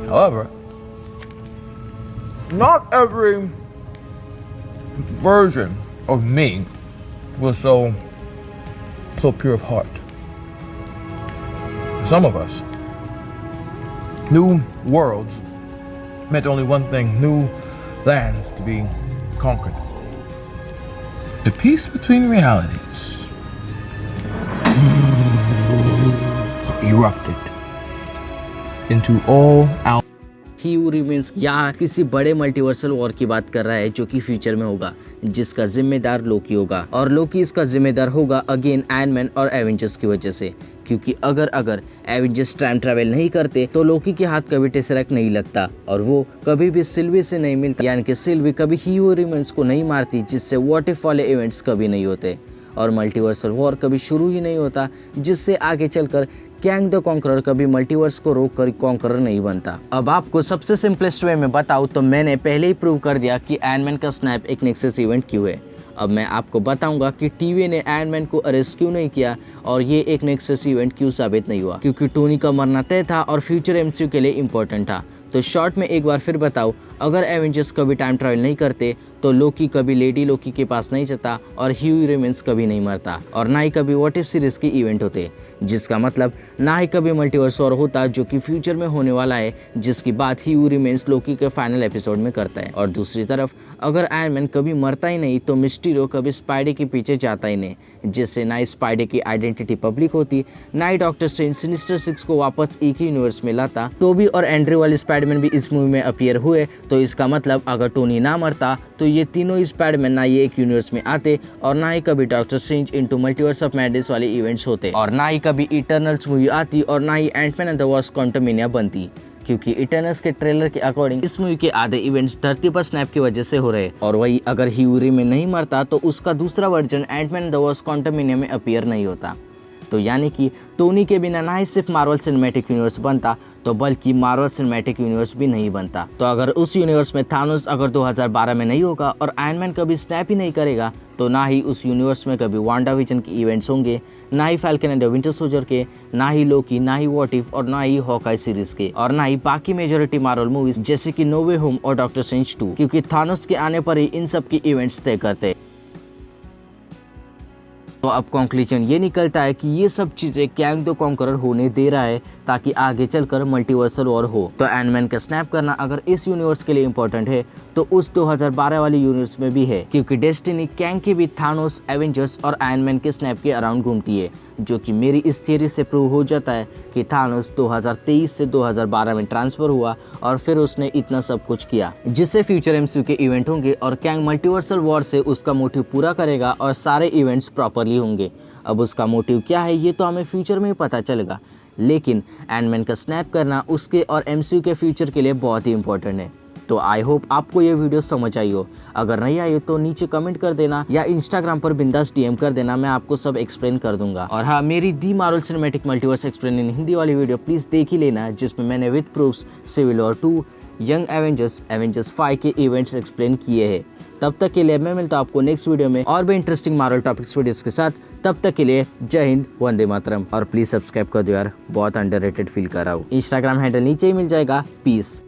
However, not every version of me was so pure of heart. Some of us, new worlds meant only one thing: new lands to be conquered. The peace between realities erupted into all out. He who remains यहाँ किसी बड़े multiversal war की बात कर रहा है जो कि फ्यूचर में होगा, जिसका जिम्मेदार लोकी होगा। और लोकी इसका जिम्मेदार होगा अगेन आयरन मैन और एवेंजर्स की वजह से, क्योंकि अगर एवेंजर्स टाइम ट्रैवल नहीं करते तो लोकी के हाथ कभी टेसरैक्ट नहीं लगता और वो कभी भी सिल्वी से नहीं मिलता, यानी कि सिल्वी कभी ही हू रिमेन्स को नहीं मारती, जिससे व्हाट इफ वाले इवेंट्स कभी नहीं होते और मल्टीवर्सल वॉर कभी शुरू ही नहीं होता, जिससे आगे चलकर कैंग द कॉन्करर कभी मल्टीवर्स को रोक कर कॉन्करर नहीं बनता। अब आपको सबसे सिंपलेस्ट वे में बताऊं तो मैंने पहले ही प्रूव कर दिया कि आयरन मैन का स्नैप एक नेक्सस इवेंट क्यों है। अब मैं आपको बताऊंगा कि टीवी ने आयरन मैन को अरेस्ट क्यों नहीं किया और ये एक नेक्सस इवेंट क्यों साबित नहीं हुआ, क्योंकि टोनी का मरना तय था और फ्यूचर एमसीयू के लिए इम्पोर्टेंट था। तो शॉर्ट में एक बार फिर बताओ, अगर एवेंजर्स कभी टाइम ट्रैवल नहीं करते तो लोकी कभी लेडी लोकी के पास नहीं जाता और ह्यू रिमेन्स कभी नहीं मरता और ना ही कभी व्हाट इफ सीरीज के इवेंट होते, जिसका मतलब ना ही कभी मल्टीवर्स वॉर होता जो कि फ्यूचर में होने वाला है, जिसकी बात ह्यू रिमेन्स लोकी के फाइनल एपिसोड में करता है। और दूसरी तरफ अगर आयरन मैन कभी मरता ही नहीं तो मिस्टीरियो कभी स्पाइडे के पीछे जाता ही नहीं, जिससे ना ही स्पाइडे की आइडेंटिटी पब्लिक होती, ना ही डॉक्टर स्ट्रेंज सिनिस्टर 6 को वापस एक ही यूनिवर्स में लाता। टोबी और एंड्रयू वाले स्पाइडरमैन भी इस मूवी में अपीयर हुए, तो इसका मतलब अगर टोनी ना मरता तो ये तीनों ही स्पाइडरमैन ना ये एक यूनिवर्स में आते और ना ही कभी doctor strange into multiverse of madness वाले इवेंट्स होते और ना ही कभी इटर्नल्स मूवी आती और ना ही Ant Man and the Wasp Quantumania बनती, क्योंकि इटर्नल्स के ट्रेलर के अकॉर्डिंग इस मूवी के आधे इवेंट्स धरती पर स्नैप की वजह से हो रहे। और वही अगर ह्यू रिमेन नहीं मरता तो उसका दूसरा version Ant Man and the Wasp Quantumania में अपीयर नहीं होता। तो यानी कि टोनी के बिना ना ही सिर्फ मार्वल सिनेमैटिक यूनिवर्स बनता तो बल्कि मार्वल सिनेमैटिक यूनिवर्स भी नहीं बनता। तो अगर उस यूनिवर्स में थानोस अगर 2012 में नहीं होगा और आयरन मैन कभी स्नैप ही नहीं करेगा तो ना ही उस यूनिवर्स में कभी वांडा विजन के इवेंट्स होंगे, ना ही Falcon and the Winter Soldier के, ना ही लोकी, ना ही व्हाट इफ और ना ही हॉकाई सीरीज के और ना ही बाकी मेजॉरिटी मार्वल मूवीज जैसे कि नो वे होम और डॉक्टर स्ट्रेंज 2, क्योंकि थानोस के आने पर ही इन सब की इवेंट्स तय करते। तो अब कंक्लूजन ये निकलता है कि ये सब चीजें कैंग द कॉन्करर होने दे रहा है ताकि आगे चलकर मल्टीवर्सल वॉर हो। तो आयरन मैन का स्नैप करना अगर इस यूनिवर्स के लिए इंपॉर्टेंट है तो उस 2012 वाले यूनिवर्स में भी है, क्योंकि डेस्टिनी कैंग के भी थानोस, एवेंजर्स और आयरन मैन के स्नैप के अराउंड घूमती है, जो कि मेरी इस थियरी से प्रूव हो जाता है कि थानोस 2023 से 2012 में ट्रांसफर हुआ और फिर उसने इतना सब कुछ किया, जिससे फ्यूचर एमसीयू के इवेंट होंगे और कैंग मल्टीवर्सल वॉर से उसका मोटिव पूरा करेगा और सारे इवेंट्स प्रॉपरली होंगे। अब उसका मोटिव क्या है ये तो हमें फ्यूचर में ही पता चलेगा, लेकिन आयरन मैन का स्नैप करना उसके और एमसीयू के फ्यूचर के लिए बहुत ही इंपॉर्टेंट है। तो आई होप आपको ये वीडियो समझ आई हो। अगर नहीं आई हो तो नीचे कमेंट कर देना या इंस्टाग्राम पर बिंदास डीएम कर देना, मैं आपको सब एक्सप्लेन कर दूंगा। और हाँ, मेरी the Marvel Cinematic Multiverse explain in Hindi वाली वीडियो प्लीज देख ही लेना, जिसमें मैंने with proofs Civil War 2, Young Avengers, Avengers 5 के इवेंट्स एक्सप्लेन किए हैं। तब तक के लिए मैं मिलता हूं आपको नेक्स्ट वीडियो में और भी इंटरेस्टिंग मार्वल टॉपिक्स वीडियोस के साथ। तब तक के लिए जय हिंद, वंदे मातरम। और प्लीज सब्सक्राइब कर दो यार, बहुत अंडररेटेड फील कर रहा हूँ। इंस्टाग्राम हैंडल नीचे ही मिल जाएगा। पीस।